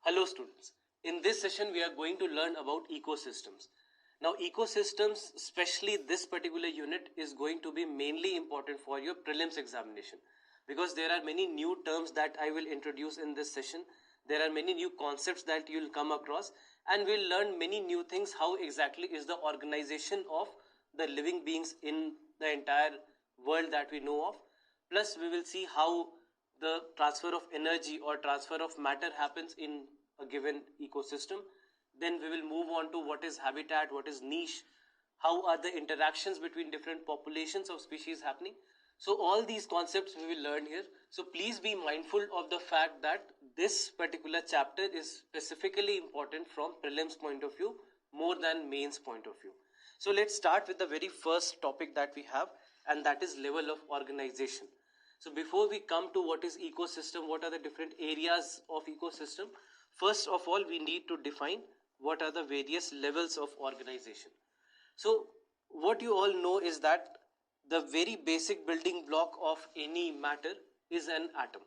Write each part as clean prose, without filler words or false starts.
Hello students, in this session we are going to learn about ecosystems. Now ecosystems, especially this particular unit, is going to be mainly important for your prelims examination because there are many new terms that I will introduce in this session. There are many new concepts that you will come across and we'll learn many new things. How exactly is the organization of the living beings in the entire world that we know of. Plus we will see how the transfer of energy or transfer of matter happens in a given ecosystem. Then we will move on to what is habitat, what is niche, how are the interactions between different populations of species happening. So all these concepts we will learn here. So please be mindful of the fact that this particular chapter is specifically important from prelims point of view more than mains point of view. So let's start with the very first topic that we have, and that is level of organization. So before we come to what is ecosystem, what are the different areas of ecosystem, first of all we need to define what are the various levels of organization. So what you all know is that the very basic building block of any matter is an atom,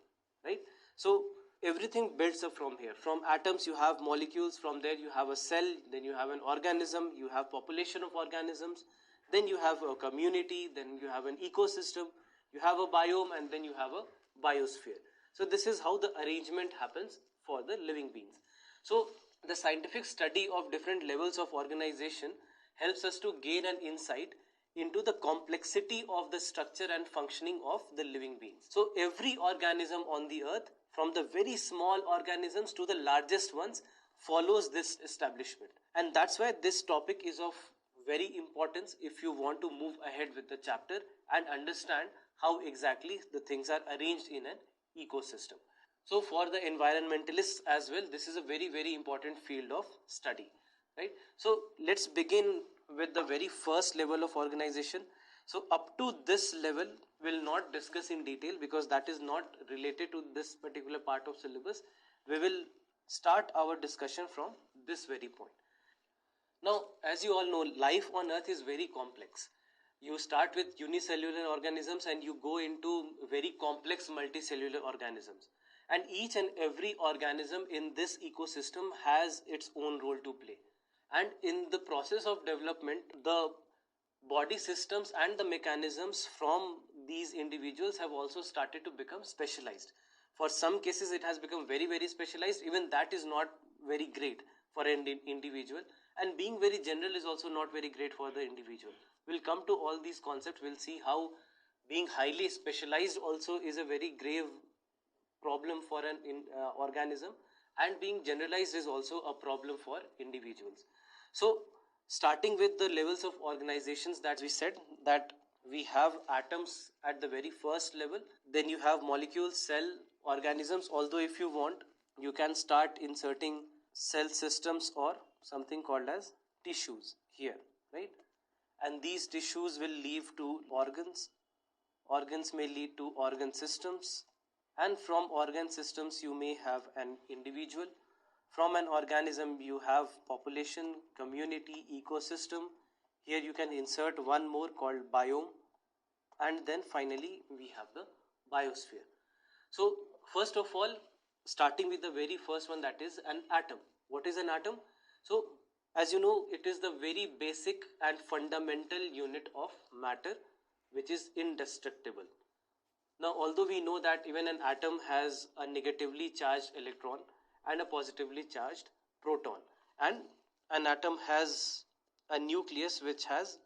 right? So everything builds up from here. From atoms you have molecules, from there you have a cell, then you have an organism, you have population of organisms, then you have a community, then you have an ecosystem, you have a biome, and then you have a biosphere. So this is how the arrangement happens for the living beings. So the scientific study of different levels of organization helps us to gain an insight into the complexity of the structure and functioning of the living beings. So every organism on the earth, from the very small organisms to the largest ones, follows this establishment. And that's why this topic is of very importance if you want to move ahead with the chapter and understand how exactly the things are arranged in an ecosystem. So for the environmentalists as well, this is a very important field of study, right? So let's begin with the very first level of organization. So up to this level we'll not discuss in detail because that is not related to this particular part of syllabus. We will start our discussion from this very point. Now, as you all know, life on earth is very complex. You start with unicellular organisms and you go into very complex multicellular organisms. And each and every organism in this ecosystem has its own role to play. And in the process of development, the body systems and the mechanisms from these individuals have also started to become specialized. For some cases, it has become very specialized. Even that is not very great for an individual. And being very general is also not very great for the individual. We'll come to all these concepts. We'll see how being highly specialized also is a very grave problem for an organism, and being generalized is also a problem for individuals. So starting with the levels of organizations, that we said that we have atoms at the very first level, then you have molecules, cell, organisms. Although if you want, you can start inserting cell systems or something called as tissues here, right? And these tissues will lead to organs may lead to organ systems, and from organ systems you may have an individual. From an organism you have population, community, ecosystem. Here you can insert one more called biome, and then finally we have the biosphere. So first of all, starting with the very first one, that is an atom. What is an atom? So as you know, it is the very basic and fundamental unit of matter which is indestructible. Now although we know that even an atom has a negatively charged electron and a positively charged proton, and an atom has a nucleus which has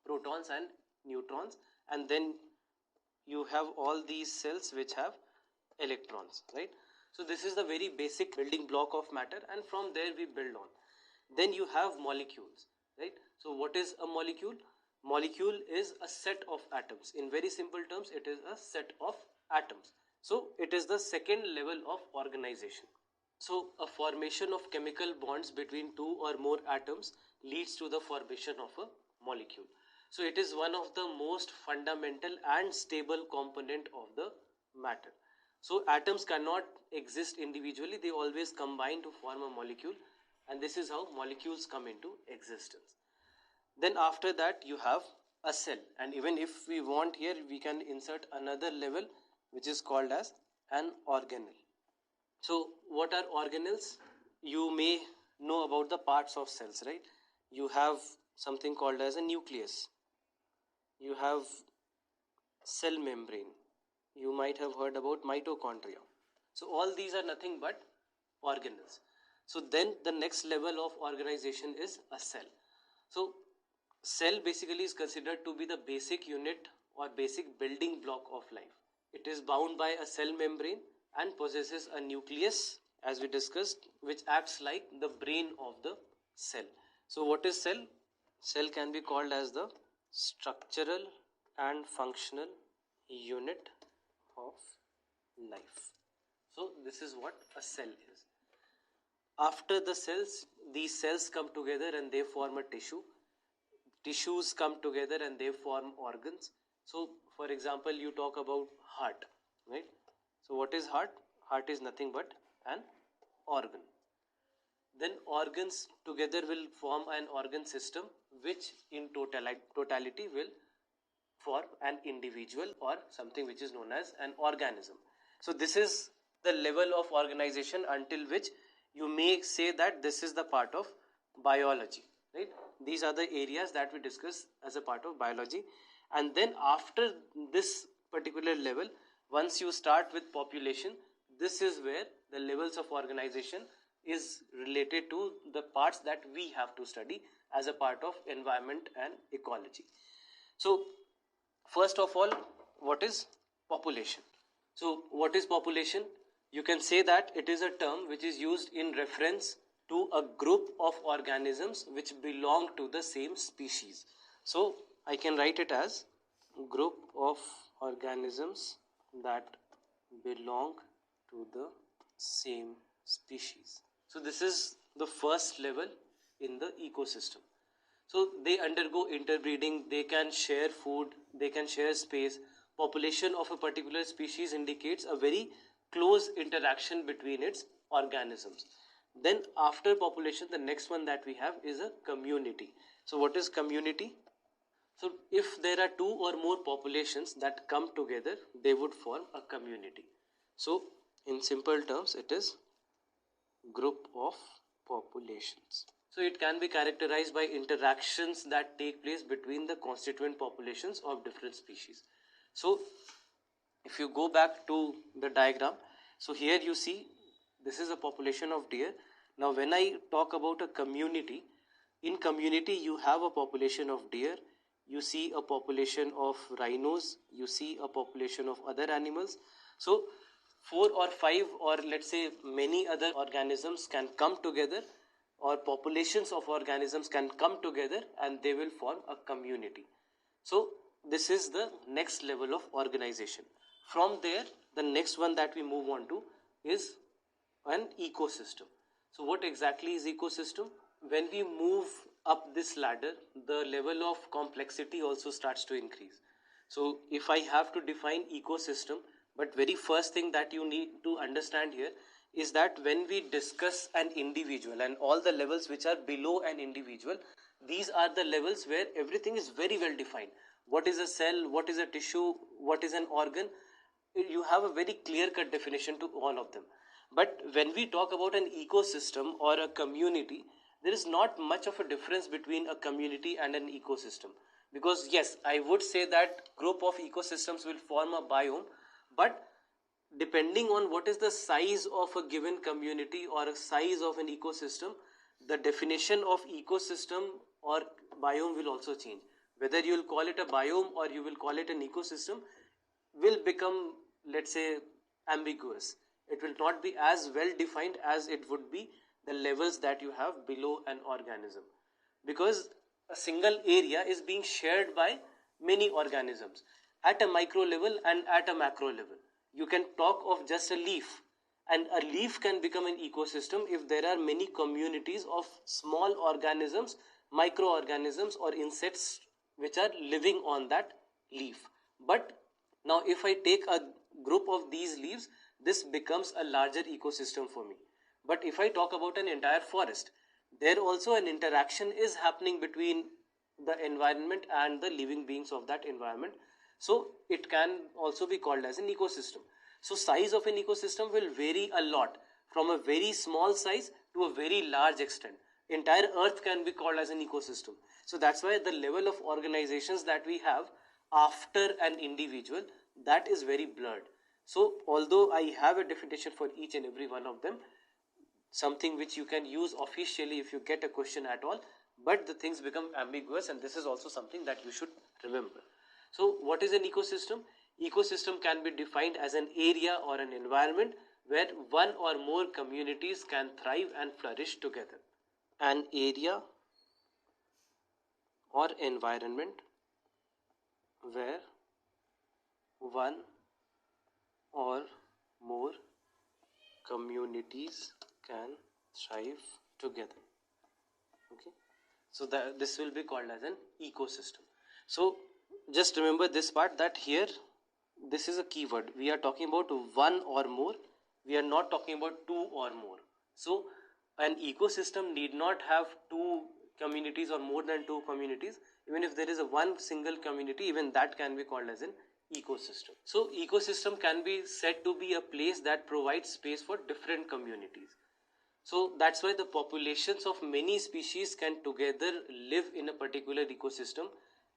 protons and neutrons, and then you have all these cells which have electrons, right? So this is the very basic building block of matter, and from there we build on. Then you have molecules, right? So what is a molecule? Molecule is a set of atoms. In very simple terms, it is a set of atoms. So it is the second level of organization. So a formation of chemical bonds between two or more atoms leads to the formation of a molecule. So it is one of the most fundamental and stable component of the matter. So atoms cannot exist individually, they always combine to form a molecule, and this is how molecules come into existence. Then after that you have a cell, and even if we want here we can insert another level which is called as an organelle. So what are organelles? You may know about the parts of cells, right? You have something called as a nucleus. You have cell membrane. You might have heard about mitochondria. So all these are nothing but organelles. So then the next level of organization is a cell. So cell basically is considered to be the basic unit or basic building block of life. It is bound by a cell membrane and possesses a nucleus, as we discussed, which acts like the brain of the cell. So what is cell? Cell can be called as the structural and functional unit of life. So this is what a cell is. After the cells, these cells come together and they form a tissue. Tissues come together and they form organs. So for example, you talk about heart, right? So what is heart? Heart is nothing but an organ. Then organs together will form an organ system, which in totality will form an individual or something which is known as an organism. So this is the level of organization until which you may say that this is the part of biology, right? These are the areas that we discuss as a part of biology. And then after this particular level, once you start with population, this is where the levels of organization is related to the parts that we have to study as a part of environment and ecology. So first of all, what is population? So what is population? You can say that it is a term which is used in reference to a group of organisms which belong to the same species. So I can write it as group of organisms that belong to the same species. So this is the first level in the ecosystem. So they undergo interbreeding, they can share food, they can share space. Population of a particular species indicates a very close interaction between its organisms. Then after population, the next one that we have is a community. So what is community? So if there are two or more populations that come together, they would form a community. So in simple terms, it is group of populations. So it can be characterized by interactions that take place between the constituent populations of different species. So if you go back to the diagram, so here you see this is a population of deer. Now when I talk about a community, in community you have a population of deer, you see a population of rhinos, you see a population of other animals. So 4 or 5 or let's say many other organisms can come together, or populations of organisms can come together and they will form a community. So this is the next level of organization. From there, the next one that we move on to is an ecosystem. So what exactly is ecosystem? When we move up this ladder, the level of complexity also starts to increase. So if I have to define ecosystem, but very first thing that you need to understand here is that when we discuss an individual and all the levels which are below an individual, these are the levels where everything is very well defined. What is a cell, what is a tissue, what is an organ? You have a very clear cut definition to all of them. But when we talk about an ecosystem or a community, there is not much of a difference between a community and an ecosystem. Because yes, I would say that group of ecosystems will form a biome, but depending on what is the size of a given community or a size of an ecosystem, the definition of ecosystem or biome will also change. Whether you will call it a biome or you will call it an ecosystem will become, let's say, ambiguous. It will not be as well defined as it would be the levels that you have below an organism, because a single area is being shared by many organisms at a micro level and at a macro level. You can talk of just a leaf, and a leaf can become an ecosystem if there are many communities of small organisms, microorganisms or insects which are living on that leaf. But now if I take a group of these leaves, this becomes a larger ecosystem for me. But if I talk about an entire forest, there also an interaction is happening between the environment and the living beings of that environment. So it can also be called as an ecosystem. So size of an ecosystem will vary a lot, from a very small size to a very large extent. Entire earth can be called as an ecosystem. So that's why the level of organizations that we have after an individual, that is very blurred. So although I have a definition for each and every one of them, something which you can use officially if you get a question at all, but the things become ambiguous, and this is also something that you should remember. So what is an ecosystem? Ecosystem can be defined as an area or an environment where one or more communities can thrive and flourish together. An area or environment where one or more communities can thrive together. Okay, so this will be called as an ecosystem. So just remember this part, that here this is a keyword. We are talking about one or more. We are not talking about two or more. So an ecosystem need not have two communities or more than two communities. Even if there is a one single community, even that can be called as an ecosystem. So ecosystem can be said to be a place that provides space for different communities. So that's why the populations of many species can together live in a particular ecosystem.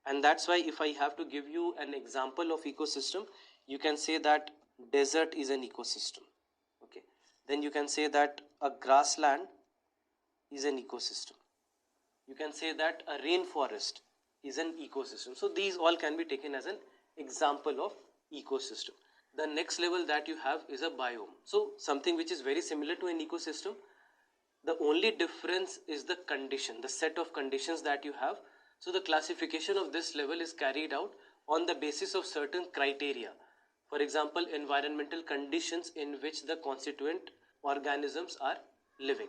And that's why if I have to give you an example of ecosystem, you can say that desert is an ecosystem. Okay. Then you can say that a grassland is an ecosystem. You can say that a rainforest is an ecosystem. So these all can be taken as an example of ecosystem. The next level that you have is a biome. So something which is very similar to an ecosystem. The only difference is the condition, the set of conditions that you have. So the classification of this level is carried out on the basis of certain criteria. For example, environmental conditions in which the constituent organisms are living.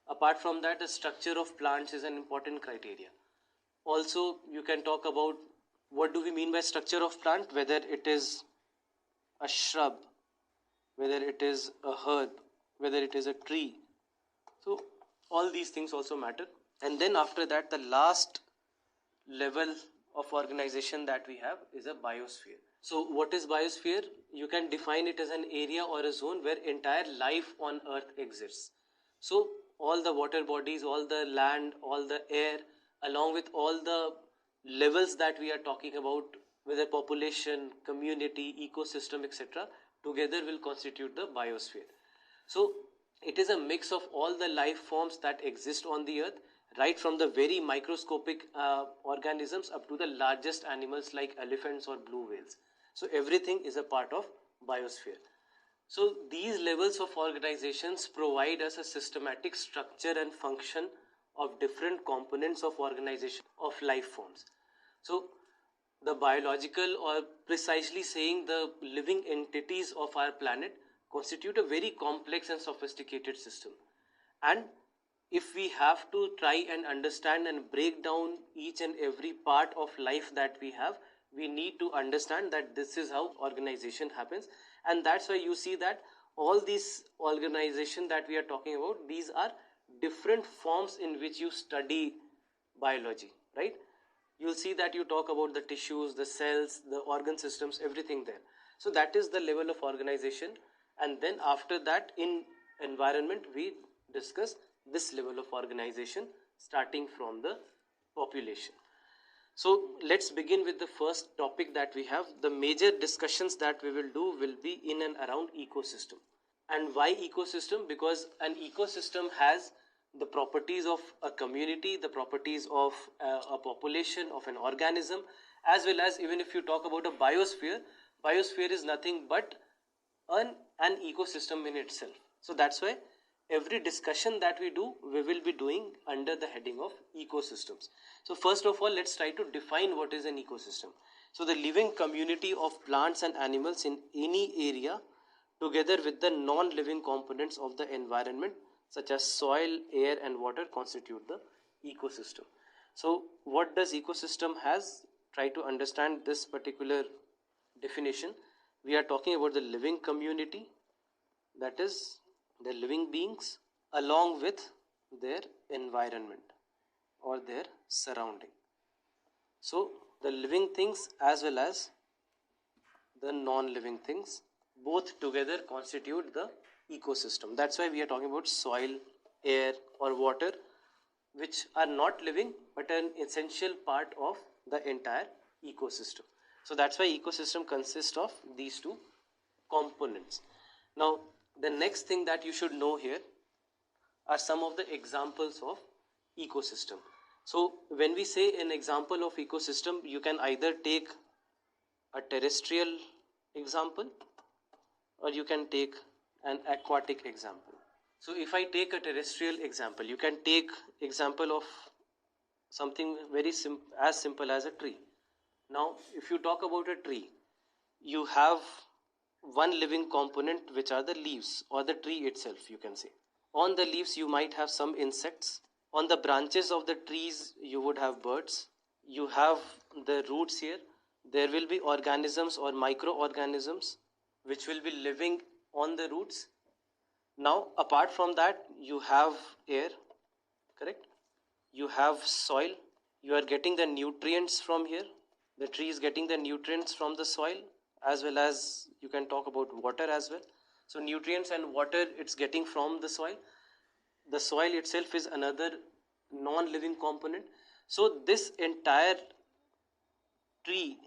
Apart from that, the structure of plants is an important criteria. Also, you can talk about what do we mean by structure of plant, whether it is a shrub, whether it is a herb, whether it is a tree. So all these things also matter. And then after that, the last level of organization that we have is a biosphere. So what is biosphere? You can define it as an area or a zone where entire life on earth exists. So all the water bodies, all the land, all the air, along with all the levels that we are talking about, whether population, community, ecosystem, etc., together will constitute the biosphere. So it is a mix of all the life forms that exist on the earth, right from the very microscopic organisms up to the largest animals like elephants or blue whales. So everything is a part of biosphere. So these levels of organizations provide us a systematic structure and function of different components of organization of life forms. So the biological, or precisely saying the living entities of our planet, constitute a very complex and sophisticated system. And if we have to try and understand and break down each and every part of life that we have, we need to understand that this is how organization happens. And that's why you see that all these organization that we are talking about, these are different forms in which you study biology, right? You'll see that you talk about the tissues, the cells, the organ systems, everything there. So that is the level of organization. And then after that, in environment, we discuss this level of organization starting from the population. So let's begin with the first topic that we have. The major discussions that we will do will be in and around ecosystem. And why ecosystem? Because an ecosystem has the properties of a community, the properties of a population, of an organism, as well as, even if you talk about a biosphere, biosphere is nothing but an ecosystem in itself. So that's why every discussion that we do, we will be doing under the heading of ecosystems. So first of all, let's try to define what is an ecosystem. So the living community of plants and animals in any area, together with the non-living components of the environment, such as soil, air and water, constitute the ecosystem. So what does ecosystem has? Try to understand this particular definition. We are talking about the living community, that is the living beings, along with their environment or their surrounding. So the living things as well as the non-living things, both together constitute the ecosystem. That's why we are talking about soil, air or water, which are not living but an essential part of the entire ecosystem. So that's why ecosystem consists of these two components. Now, the next thing that you should know here are some of the examples of ecosystem. So when we say an example of ecosystem, you can either take a terrestrial example or you can take an aquatic example. So if I take a terrestrial example, you can take example of something very as simple as a tree. Now, if you talk about a tree, you have one living component, which are the leaves or the tree itself, you can say. On the leaves, you might have some insects. On the branches of the trees, you would have birds. You have the roots here. There will be organisms or microorganisms which will be living on the roots. Now, apart from that, you have air, correct? You have soil. You are getting the nutrients from here. The tree is getting the nutrients from the soil, as well as you can talk about water as well. So nutrients and water it's getting from the soil. The soil itself is another non-living component. So this entire tree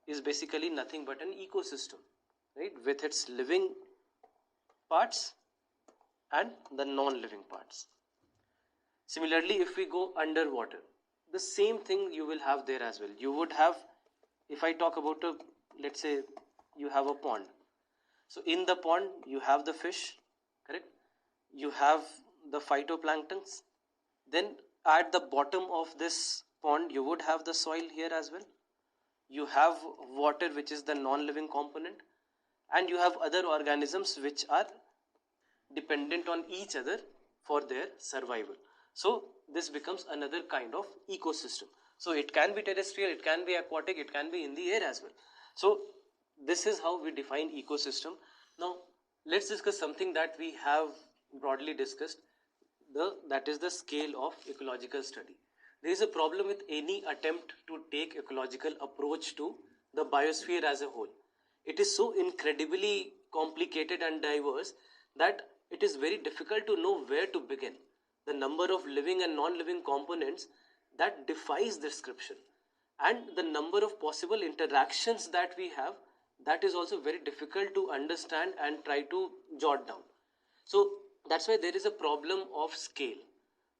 is basically nothing but an ecosystem, right? With its living parts and the non-living parts. Similarly, if we go underwater, the same thing you will have there as well. You would have, if I talk about let's say you have a pond. So in the pond, you have the fish, correct? You have the phytoplanktons. Then at the bottom of this pond, you would have the soil here as well. You have water, which is the non-living component. And you have other organisms which are dependent on each other for their survival. So this becomes another kind of ecosystem. So it can be terrestrial, it can be aquatic, it can be in the air as well. So this is how we define ecosystem. Now let's discuss something that we have broadly discussed, that is the scale of ecological study. There is a problem with any attempt to take ecological approach to the biosphere as a whole. It is so incredibly complicated and diverse that it is very difficult to know where to begin. The number of living and non-living components that defies description, and the number of possible interactions that we have, that is also very difficult to understand and try to jot down. So that's why there is a problem of scale.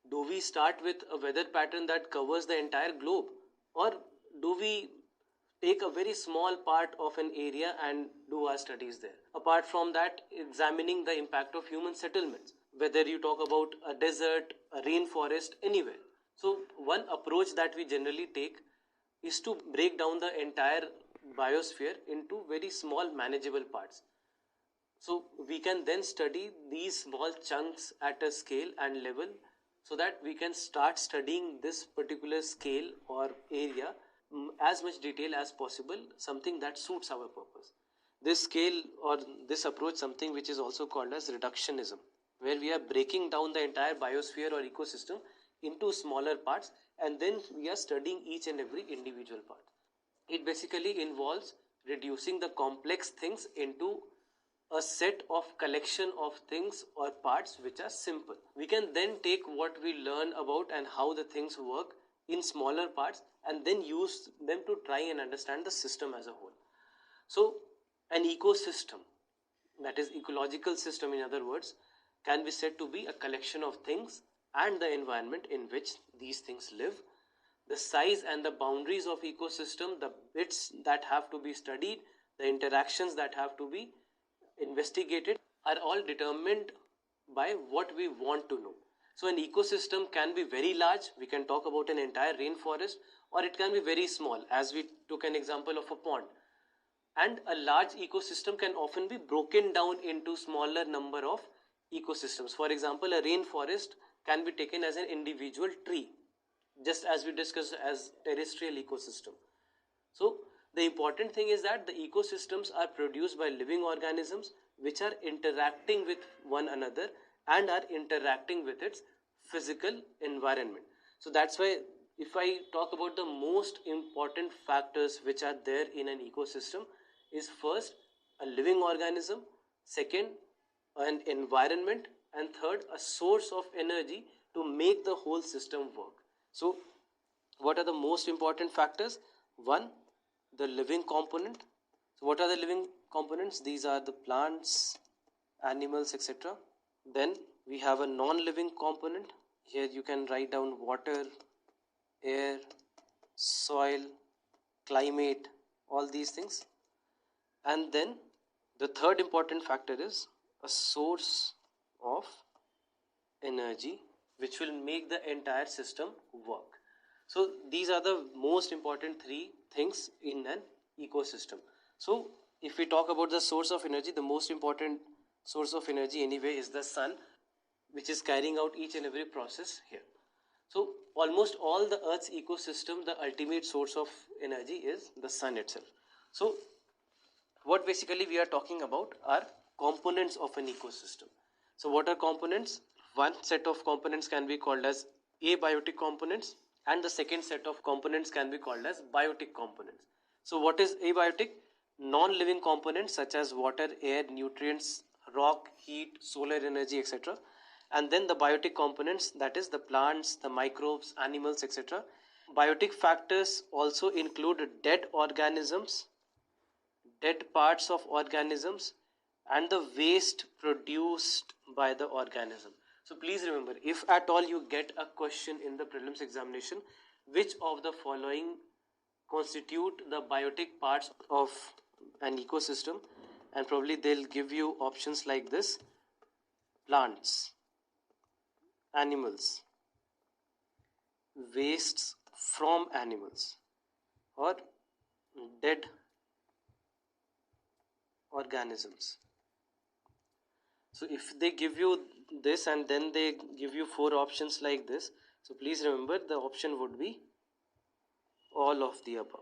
Do we start with a weather pattern that covers the entire globe, or do we take a very small part of an area and do our studies there? Apart from that, examining the impact of human settlements, whether you talk about a desert, a rainforest, anywhere. So one approach that we generally take is to break down the entire biosphere into very small manageable parts. So we can then study these small chunks at a scale and level, so that we can start studying this particular scale or area as much detail as possible, something that suits our purpose. This scale or this approach, something which is also called as reductionism, where we are breaking down the entire biosphere or ecosystem into smaller parts, and then we are studying each and every individual part. It basically involves reducing the complex things into a set of collection of things or parts which are simple. We can then take what we learn about and how the things work in smaller parts and then use them to try and understand the system as a whole. So an ecosystem, that is ecological system in other words, can be said to be a collection of things and the environment in which these things live. The size and the boundaries of ecosystem, the bits that have to be studied, the interactions that have to be investigated, are all determined by what we want to know. So an ecosystem can be very large, we can talk about an entire rainforest, or it can be very small, as we took an example of a pond. And a large ecosystem can often be broken down into smaller number of ecosystems. For example, a rainforest can be taken as an individual tree, just as we discussed as terrestrial ecosystem. So the important thing is that the ecosystems are produced by living organisms which are interacting with one another and are interacting with its physical environment. So that's why if I talk about the most important factors which are there in an ecosystem, is first a living organism, second an environment, and third, a source of energy to make the whole system work. So what are the most important factors? One, the living component. So what are the living components? These are the plants, animals, etc. Then we have a non-living component. Here you can write down water, air, soil, climate, all these things. And then the third important factor is a source of energy which will make the entire system work. So these are the most important three things in an ecosystem. So if we talk about the source of energy, the most important source of energy anyway is the sun, which is carrying out each and every process here. So almost all the Earth's ecosystem, the ultimate source of energy is the sun itself. So what basically we are talking about are components of an ecosystem. So what are components? One set of components can be called as abiotic components, and the second set of components can be called as biotic components. So what is abiotic? Non-living components such as water, air, nutrients, rock, heat, solar energy, etc. And then the biotic components, that is the plants, the microbes, animals, etc. Biotic factors also include dead organisms, dead parts of organisms, and the waste produced by the organism. So please remember, if at all you get a question in the prelims examination, which of the following constitute the biotic parts of an ecosystem, and probably they'll give you options like this: plants, animals, wastes from animals, or dead organisms. So if they give you this and then they give you four options like this, so please remember the option would be all of the above.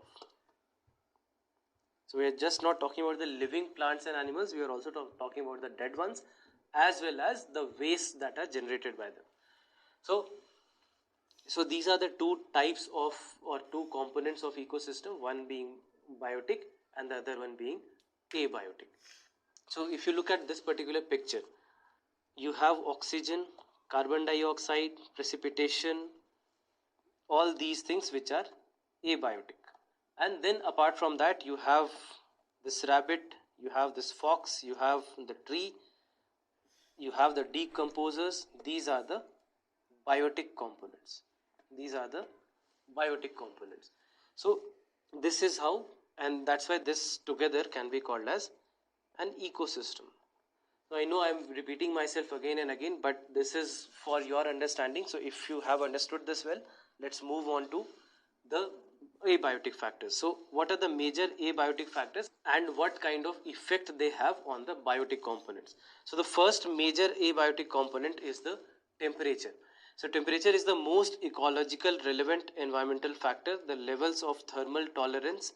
So we are just not talking about the living plants and animals, we are also talking about the dead ones as well as the waste that are generated by them. So these are the two types of, or two components of ecosystem, one being biotic and the other one being abiotic. So if you look at this particular picture, you have oxygen, carbon dioxide, precipitation, all these things which are abiotic. And then apart from that, you have this rabbit, you have this fox, you have the tree, you have the decomposers. These are the biotic components. These are the biotic components. So this is how, and that's why this together can be called as an ecosystem. So I know I'm repeating myself again and again, but this is for your understanding. So if you have understood this well, let's move on to the abiotic factors. So what are the major abiotic factors and what kind of effect they have on the biotic components? So the first major abiotic component is the temperature. So temperature is the most ecological relevant environmental factor. The levels of thermal tolerance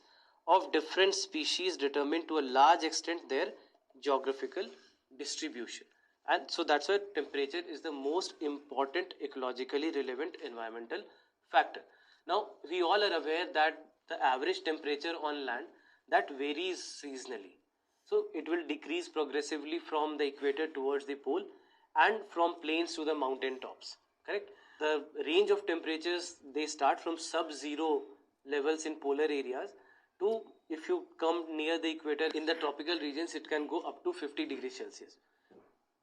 of different species determine to a large extent their geographical distribution. And so that's why temperature is the most important ecologically relevant environmental factor. Now we all are aware that the average temperature on land, that varies seasonally. So it will decrease progressively from the equator towards the pole and from plains to the mountain tops. Correct? The range of temperatures, they start from sub-zero levels in polar areas to, if you come near the equator in the tropical regions, it can go up to 50 degrees Celsius.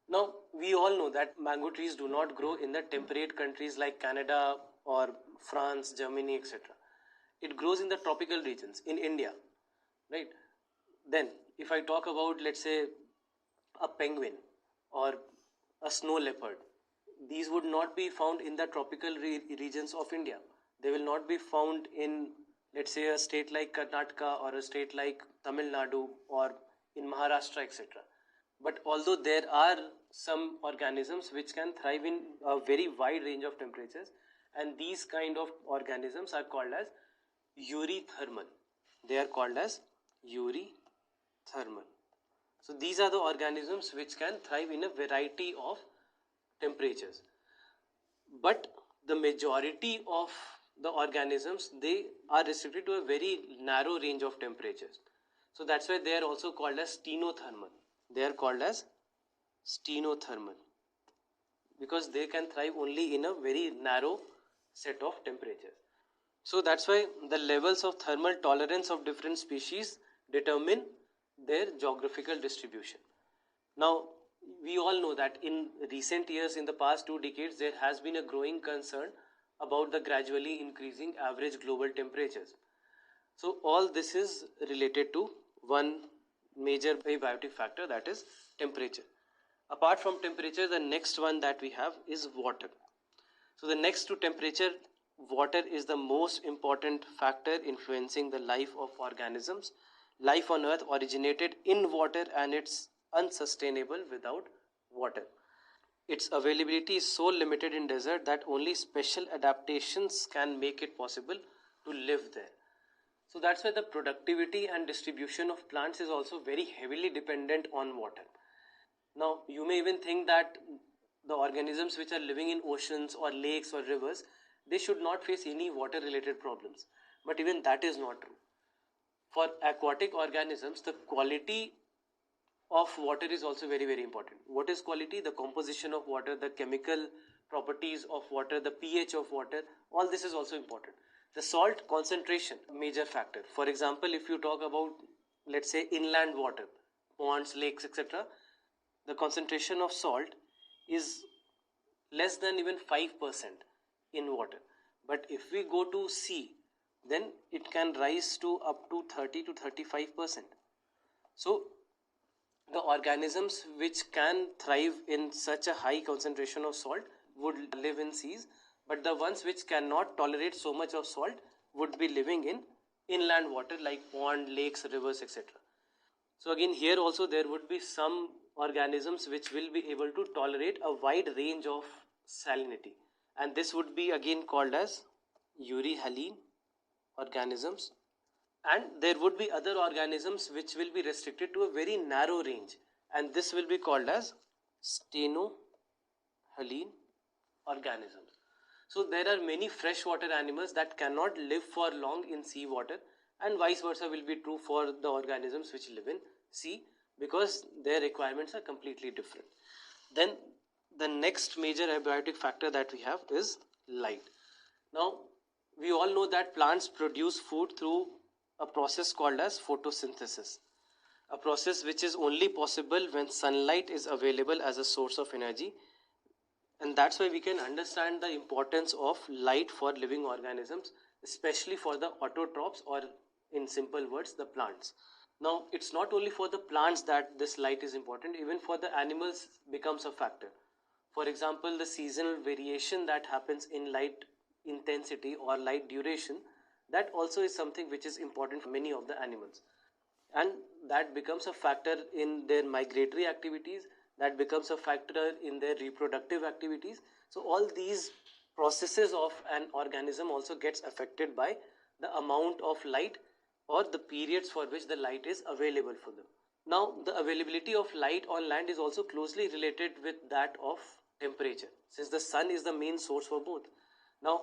Now we all know that mango trees do not grow in the temperate countries like Canada or France, Germany, etc. It grows in the tropical regions in India, right? Then if I talk about, let's say, a penguin or a snow leopard, these would not be found in the tropical regions of India. They will not be found in, let's say, a state like Karnataka or a state like Tamil Nadu or in Maharashtra, etc. But although there are some organisms which can thrive in a very wide range of temperatures, and these kind of organisms are called as eurythermal. They are called as eurythermal. So these are the organisms which can thrive in a variety of temperatures. But the majority of the organisms, they are restricted to a very narrow range of temperatures. So that's why they are also called as stenothermal. They are called as stenothermal, because they can thrive only in a very narrow set of temperatures. So that's why the levels of thermal tolerance of different species determine their geographical distribution. Now, we all know that in recent years, in the past 2 decades, there has been a growing concern about the gradually increasing average global temperatures. So all this is related to one major abiotic factor, that is temperature. Apart from temperature, the next one that we have is water. So the next to temperature, water is the most important factor influencing the life of organisms. Life on earth originated in water and it's unsustainable without water. Its availability is so limited in desert that only special adaptations can make it possible to live there. So that's why the productivity and distribution of plants is also very heavily dependent on water. Now, you may even think that the organisms which are living in oceans or lakes or rivers, they should not face any water related problems. But even that is not true. For aquatic organisms, the quality of water is also very, very important. What is quality? The composition of water, the chemical properties of water, the pH of water, all this is also important. The salt concentration, a major factor. For example, if you talk about, let's say, inland water, ponds, lakes, etc., the concentration of salt is less than even 5% in water. But if we go to sea, then it can rise to up to 30 to 35%. So the organisms which can thrive in such a high concentration of salt would live in seas, but the ones which cannot tolerate so much of salt would be living in inland water like pond, lakes, rivers, etc. So again, here also there would be some organisms which will be able to tolerate a wide range of salinity, and this would be again called as euryhaline organisms. And there would be other organisms which will be restricted to a very narrow range, and this will be called as stenohaline organisms. So there are many freshwater animals that cannot live for long in sea water, and vice versa will be true for the organisms which live in sea, because their requirements are completely different. Then the next major abiotic factor that we have is light. Now we all know that plants produce food through a process called as photosynthesis, a process which is only possible when sunlight is available as a source of energy, and that's why we can understand the importance of light for living organisms, especially for the autotrophs, or in simple words, the plants. Now it's not only for the plants that this light is important, even for the animals becomes a factor. For example, the seasonal variation that happens in light intensity or light duration, that also is something which is important for many of the animals, and that becomes a factor in their migratory activities, that becomes a factor in their reproductive activities. So all these processes of an organism also gets affected by the amount of light or the periods for which the light is available for them. Now the availability of light on land is also closely related with that of temperature, since the sun is the main source for both. Now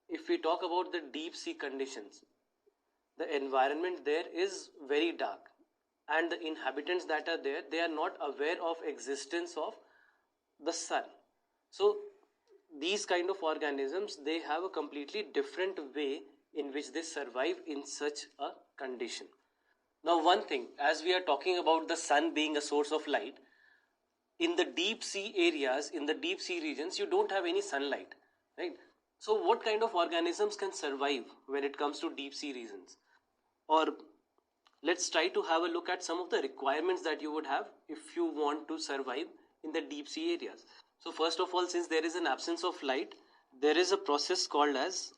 if we talk about the deep sea conditions, the environment there is very dark, and the inhabitants that are there, they are not aware of existence of the sun. So these kind of organisms, they have a completely different way in which they survive in such a condition. Now one thing, as we are talking about the sun being a source of light, in the deep sea areas, in the deep sea regions, you don't have any sunlight, right? So what kind of organisms can survive when it comes to deep sea regions? Or let's try to have a look at some of the requirements that you would have if you want to survive in the deep sea areas. So first of all, since there is an absence of light, there is a process called as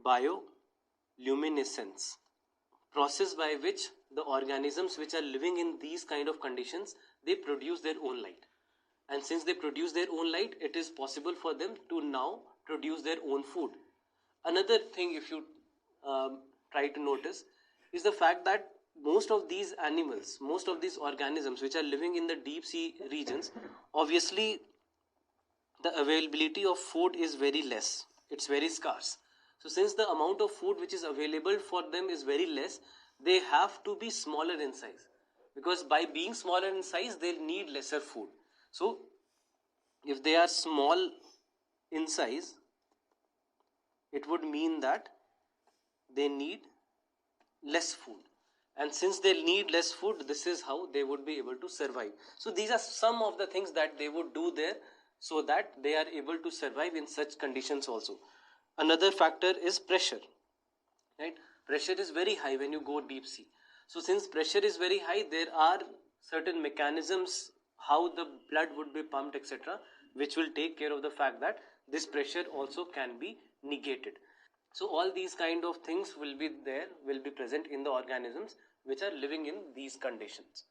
bioluminescence, process by which the organisms which are living in these kind of conditions, they produce their own light. And since they produce their own light, it is possible for them to now produce their own food. Another thing, if you try to notice, is the fact that most of these animals, most of these organisms which are living in the deep sea regions, obviously the availability of food is very less, it's very scarce. So since the amount of food which is available for them is very less, they have to be smaller in size, because by being smaller in size, they'll need lesser food. So if they are small in size, it would mean that they need less food, and since they need less food, this is how they would be able to survive. So these are some of the things that they would do there so that they are able to survive in such conditions also. Another factor is pressure, right? Pressure is very high when you go deep sea. So since pressure is very high, there are certain mechanisms how the blood would be pumped, etc., which will take care of the fact that this pressure also can be negated. So all these kind of things will be there, will be present in the organisms which are living in these conditions.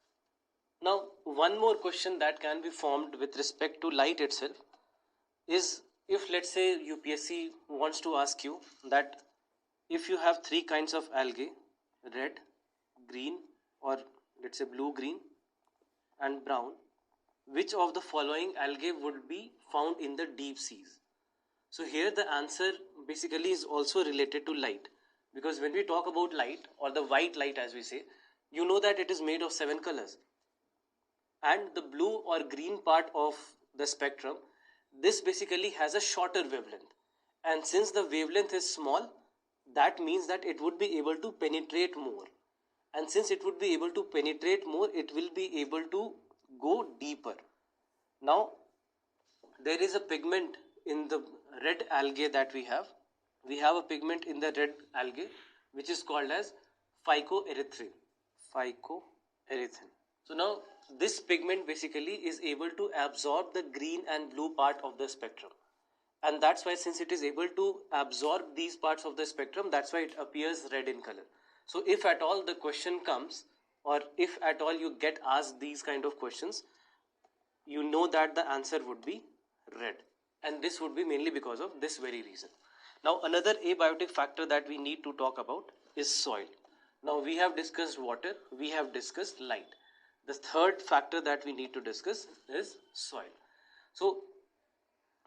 Now, one more question that can be formed with respect to light itself is, if let's say UPSC wants to ask you that if you have three kinds of algae, red, green, or let's say blue, green, and brown, which of the following algae would be found in the deep seas? So here the answer basically is also related to light, because when we talk about light, or the white light as we say, you know that it is made of 7 colors, and the blue or green part of the spectrum, this basically has a shorter wavelength, and since the wavelength is small, that means that it would be able to penetrate more, and since it would be able to penetrate more, it will be able to go deeper. Now there is a pigment in the red algae that we have. We have a pigment in the red algae which is called as phycoerythrin. Phycoerythrin. So now this pigment basically is able to absorb the green and blue part of the spectrum, and that's why, since it is able to absorb these parts of the spectrum, that's why it appears red in color. So if at all the question comes, or if at all you get asked these kind of questions, you know that the answer would be red, and this would be mainly because of this very reason. Now another abiotic factor that we need to talk about is soil. Now we have discussed water, we have discussed light. The third factor that we need to discuss is soil. So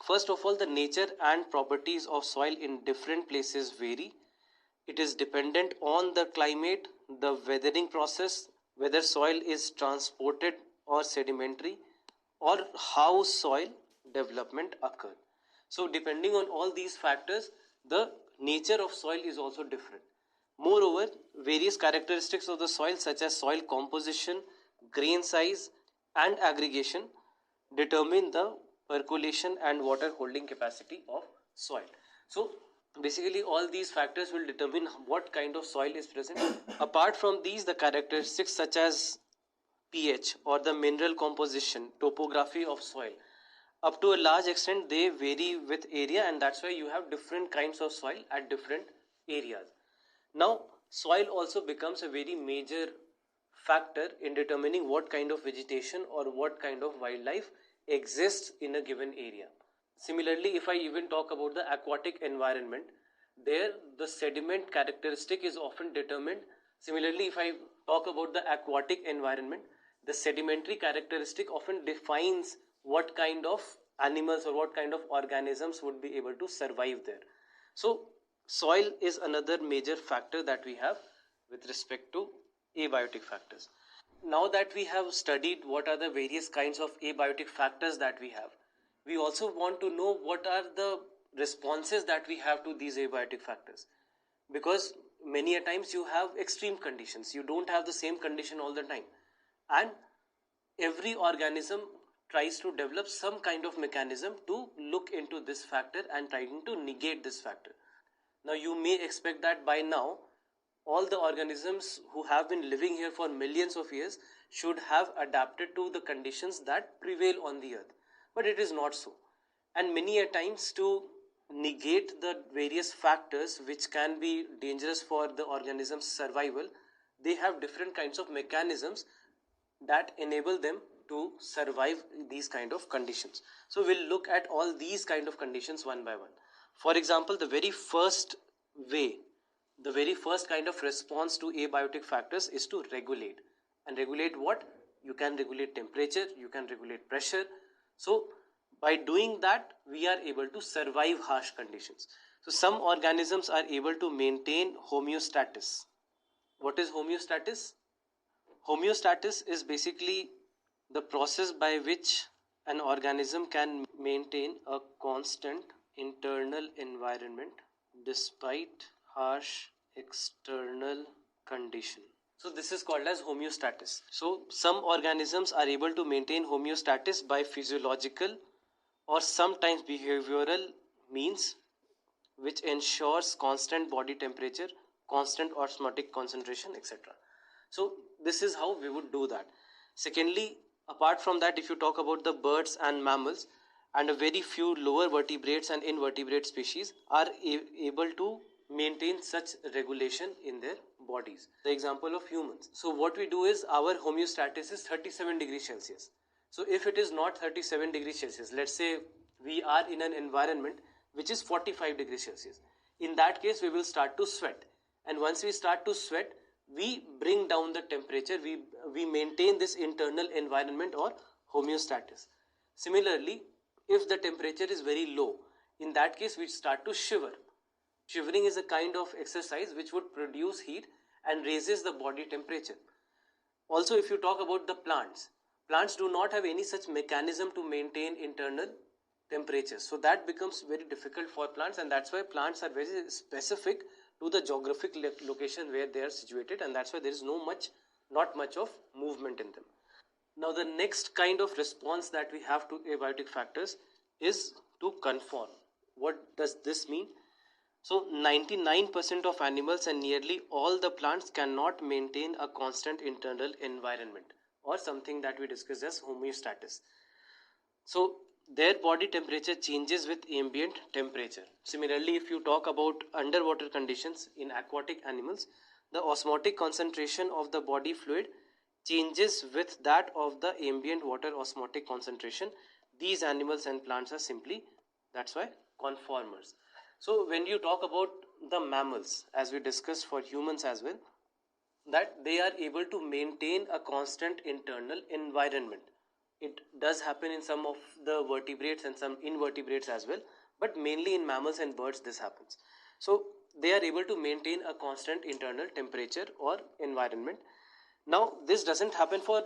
first of all, the nature and properties of soil in different places vary. It is dependent on the climate, the weathering process, whether soil is transported or sedimentary, or how soil development occur. So depending on all these factors, the nature of soil is also different. Moreover, various characteristics of the soil such as soil composition, grain size, and aggregation determine the percolation and water holding capacity of soil. So basically all these factors will determine what kind of soil is present. Apart from these, the characteristics such as pH or the mineral composition, topography of soil, up to a large extent they vary with area, and that's why you have different kinds of soil at different areas. Now soil also becomes a very major factor in determining what kind of vegetation or what kind of wildlife exists in a given area. Similarly, if I even talk about the aquatic environment, there the sediment characteristic is often determined. Similarly, if I talk about the aquatic environment, the sedimentary characteristic often defines what kind of animals or what kind of organisms would be able to survive there. So soil is another major factor that we have with respect to abiotic factors. Now that we have studied what are the various kinds of abiotic factors that we have, we also want to know what are the responses that we have to these abiotic factors, because many a times you have extreme conditions, you don't have the same condition all the time, and every organism tries to develop some kind of mechanism to look into this factor and trying to negate this factor. Now you may expect that by now all the organisms who have been living here for millions of years should have adapted to the conditions that prevail on the earth, but it is not so. And many a times, to negate the various factors which can be dangerous for the organism's survival, they have different kinds of mechanisms that enable them to survive these kind of conditions. So we'll look at all these kind of conditions one by one. For example, the very first kind of response to abiotic factors is to regulate. And regulate what? You can regulate temperature, you can regulate pressure. So by doing that, we are able to survive harsh conditions. So some organisms are able to maintain homeostasis. What is homeostasis? Homeostasis is basically the process by which an organism can maintain a constant internal environment despite harsh external condition. So this is called as homeostasis. So some organisms are able to maintain homeostasis by physiological or sometimes behavioral means, which ensures constant body temperature, constant osmotic concentration, etc. So this is how we would do that. Secondly, apart from that, if you talk about the birds and mammals, and a very few lower vertebrates and invertebrate species are able to maintain such regulation in their bodies. The example of humans. So what we do is our homeostasis is 37 degrees Celsius. So if it is not 37 degrees Celsius, let's say we are in an environment which is 45 degrees Celsius. In that case, we will start to sweat. And once we start to sweat, we bring down the temperature, we maintain this internal environment or homeostasis. Similarly, if the temperature is very low, in that case we start to shiver. Shivering is a kind of exercise which would produce heat and raises the body temperature. Also, if you talk about the plants, plants do not have any such mechanism to maintain internal temperature. So that becomes very difficult for plants, and that's why plants are very specific to the geographic location where they are situated, and that's why there is not much of movement in them. Now the next kind of response that we have to abiotic factors is to conform. What does this mean? So 99% of animals and nearly all the plants cannot maintain a constant internal environment, or something that we discuss as homeostasis. So their body temperature changes with ambient temperature. Similarly, if you talk about underwater conditions in aquatic animals, the osmotic concentration of the body fluid changes with that of the ambient water osmotic concentration. These animals and plants are simply, that's why, conformers. So when you talk about the mammals, as we discussed for humans as well, that they are able to maintain a constant internal environment. It does happen in some of the vertebrates and some invertebrates as well, but mainly in mammals and birds this happens. So they are able to maintain a constant internal temperature or environment. Now this doesn't happen for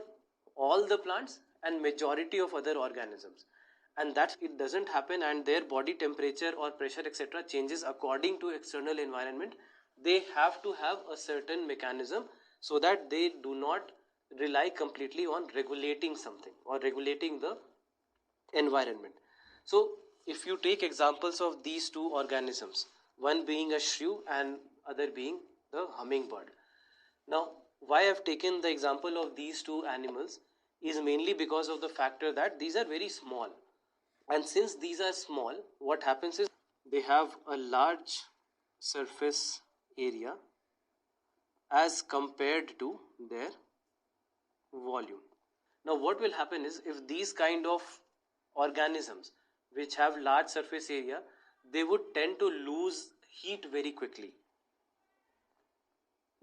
all the plants and majority of other organisms, and that it doesn't happen and their body temperature or pressure etc changes according to external environment. They have to have a certain mechanism so that they do not rely completely on regulating something or regulating the environment. So if you take examples of these two organisms, one being a shrew and other being the hummingbird. Now why I have taken the example of these two animals is mainly because of the factor that these are very small, and since these are small, what happens is they have a large surface area as compared to their volume. Now what will happen is, if these kind of organisms which have large surface area, they would tend to lose heat very quickly.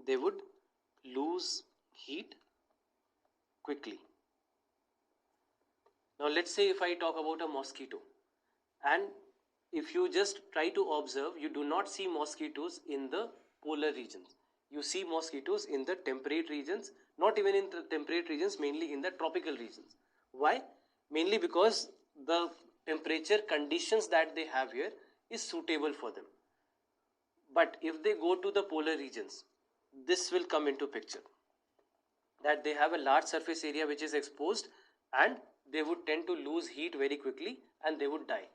They would lose heat quickly. Now let's say if I talk about a mosquito, and if you just try to observe, you do not see mosquitoes in the polar regions. You see mosquitoes in the temperate regions, not even in the temperate regions, mainly in the tropical regions. Why? Mainly because the temperature conditions that they have here is suitable for them. But if they go to the polar regions, this will come into picture, that they have a large surface area which is exposed, and they would tend to lose heat very quickly and they would die.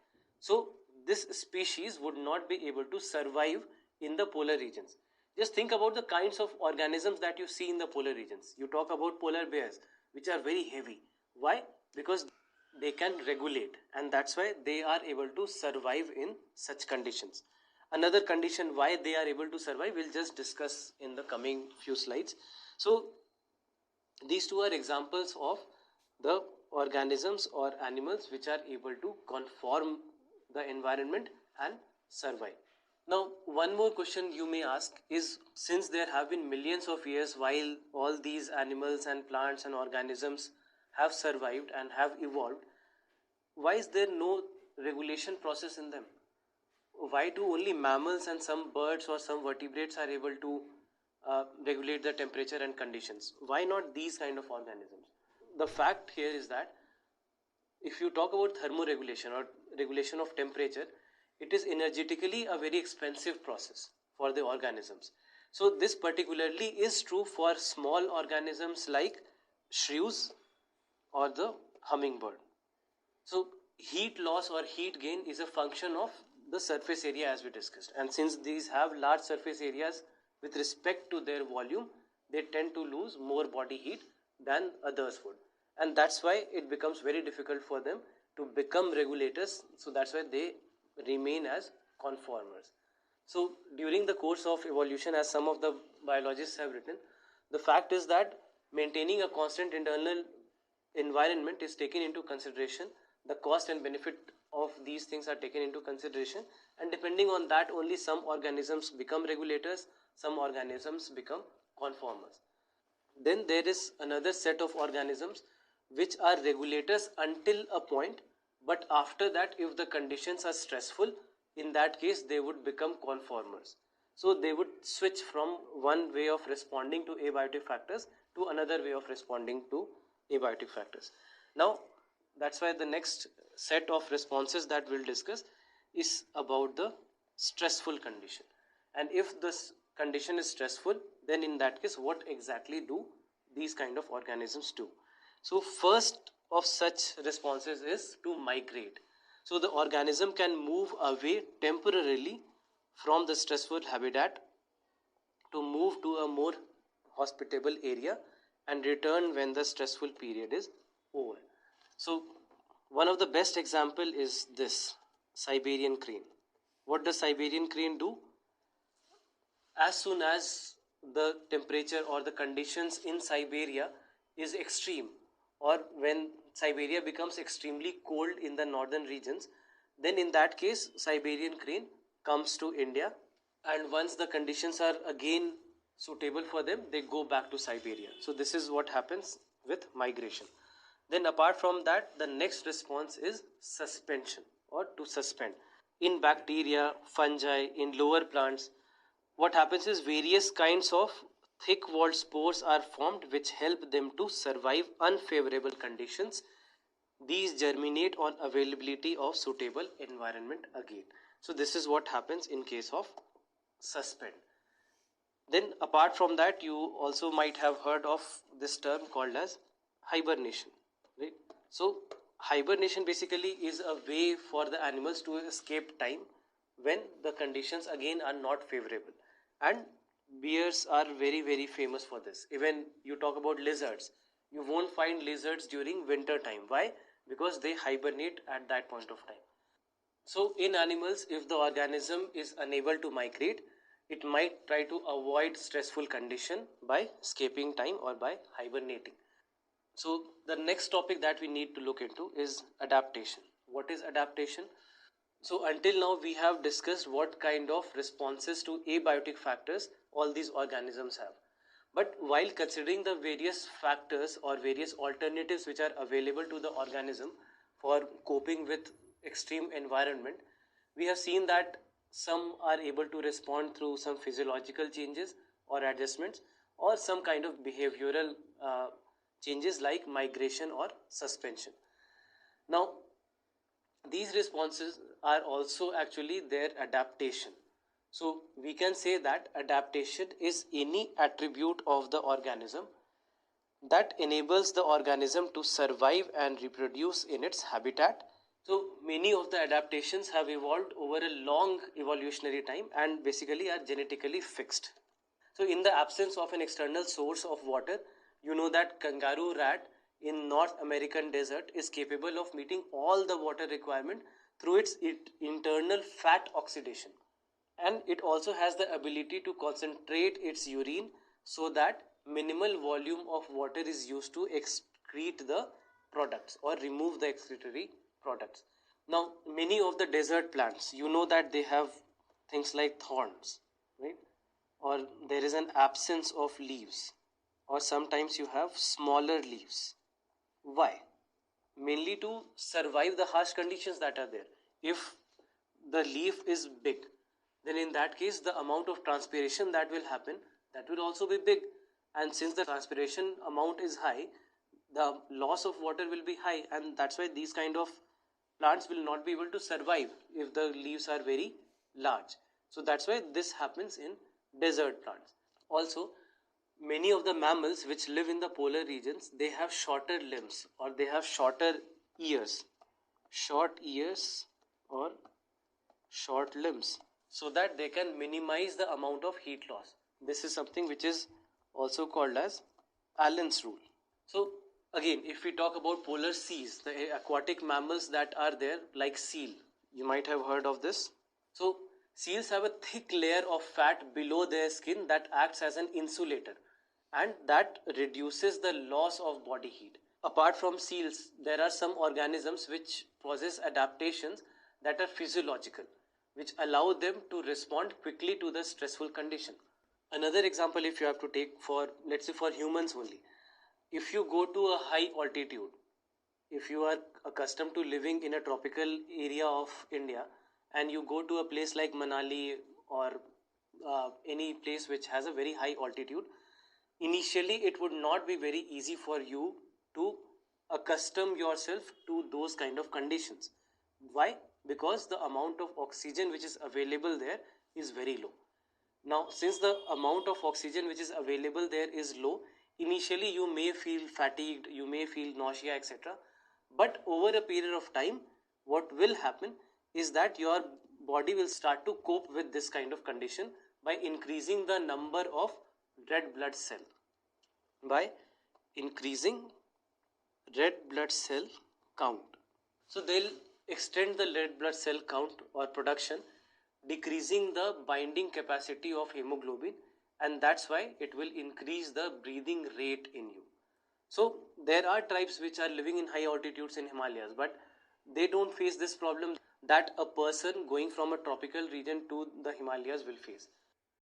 So this species would not be able to survive in the polar regions. Just think about the kinds of organisms that you see in the polar regions. You talk about polar bears, which are very heavy. Why? Because they can regulate, and that's why they are able to survive in such conditions. Another condition why they are able to survive, we'll just discuss in the coming few slides. So these two are examples of the organisms or animals which are able to conform the environment and survive. Now one more question you may ask is, since there have been millions of years while all these animals and plants and organisms have survived and have evolved, why is there no regulation process in them? Why do only mammals and some birds or some vertebrates are able to regulate the temperature and conditions? Why not these kind of organisms? The fact here is that if you talk about thermoregulation or regulation of temperature, it is energetically a very expensive process for the organisms. So this particularly is true for small organisms like shrews or the hummingbird. So heat loss or heat gain is a function of the surface area, as we discussed, and since these have large surface areas with respect to their volume, they tend to lose more body heat than others would, and that's why it becomes very difficult for them to become regulators. So that's why they remain as conformers. So during the course of evolution, as some of the biologists have written, the fact is that maintaining a constant internal environment is taken into consideration. The cost and benefit of these things are taken into consideration, and depending on that only some organisms become regulators, some organisms become conformers. Then there is another set of organisms which are regulators until a point, but after that, if the conditions are stressful, in that case they would become conformers. So they would switch from one way of responding to abiotic factors to another way of responding to abiotic factors. Now that's why the next set of responses that we'll discuss is about the stressful condition. And if this condition is stressful, then in that case what exactly do these kind of organisms do? So first of such responses is to migrate. So the organism can move away temporarily from the stressful habitat to move to a more hospitable area and return when the stressful period is over. So one of the best example is this Siberian crane. What does Siberian crane do? As soon as the temperature or the conditions in Siberia is extreme, or when Siberia becomes extremely cold in the northern regions, then in that case Siberian crane comes to India, and once the conditions are again suitable for them, they go back to Siberia. So this is what happens with migration. Then apart from that, the next response is suspension or to suspend. In bacteria, fungi, in lower plants, what happens is various kinds of thick walled spores are formed which help them to survive unfavorable conditions. These germinate on availability of suitable environment again. So this is what happens in case of suspend. Then apart from that, you also might have heard of this term called as hibernation, right? So hibernation basically is a way for the animals to escape time when the conditions again are not favorable, and bears are very famous for this. Even you talk about lizards, you won't find lizards during winter time. Why? Because they hibernate at that point of time. So in animals, if the organism is unable to migrate, it might try to avoid stressful condition by escaping time or by hibernating. So the next topic that we need to look into is adaptation. What is adaptation? So until now we have discussed what kind of responses to abiotic factors all these organisms have. But while considering the various factors or various alternatives which are available to the organism for coping with extreme environment, we have seen that some are able to respond through some physiological changes or adjustments, or some kind of behavioral changes like migration or suspension. Now these responses are also actually their adaptation. So we can say that adaptation is any attribute of the organism that enables the organism to survive and reproduce in its habitat. So many of the adaptations have evolved over a long evolutionary time and basically are genetically fixed. So in the absence of an external source of water, you know that kangaroo rat in North American desert is capable of meeting all the water requirement through its internal fat oxidation, and it also has the ability to concentrate its urine so that minimal volume of water is used to excrete the products or remove the excretory products. Now many of the desert plants, you know that they have things like thorns, right? Or there is an absence of leaves, or sometimes you have smaller leaves. Why? Mainly to survive the harsh conditions that are there. If the leaf is big, then in that case the amount of transpiration that will happen, that will also be big, and since the transpiration amount is high, the loss of water will be high, and that's why these kind of plants will not be able to survive if the leaves are very large. So that's why this happens in desert plants. Also, many of the mammals which live in the polar regions, they have shorter limbs, or they have shorter ears, short ears or short limbs, so that they can minimize the amount of heat loss. This is something which is also called as Allen's rule. So again, if we talk about polar seas, the aquatic mammals that are there, like seal, you might have heard of this. So seals have a thick layer of fat below their skin that acts as an insulator, and that reduces the loss of body heat. Apart from seals, there are some organisms which possess adaptations that are physiological, which allow them to respond quickly to the stressful condition. Another example, if you have to take for, let's say, for humans only, if you go to a high altitude, if you are accustomed to living in a tropical area of India, and you go to a place like Manali or any place which has a very high altitude, initially it would not be very easy for you to accustom yourself to those kind of conditions. Why? Because the amount of oxygen which is available there is very low. Now, since the amount of oxygen which is available there is low, initially you may feel fatigued, you may feel nausea, etc. But over a period of time, what will happen is that your body will start to cope with this kind of condition by increasing the number of red blood cell. By increasing red blood cell count. So they'll extend the red blood cell count or production, decreasing the binding capacity of hemoglobin, and that's why it will increase the breathing rate in you. So there are tribes which are living in high altitudes in Himalayas, but they don't face this problem that a person going from a tropical region to the Himalayas will face.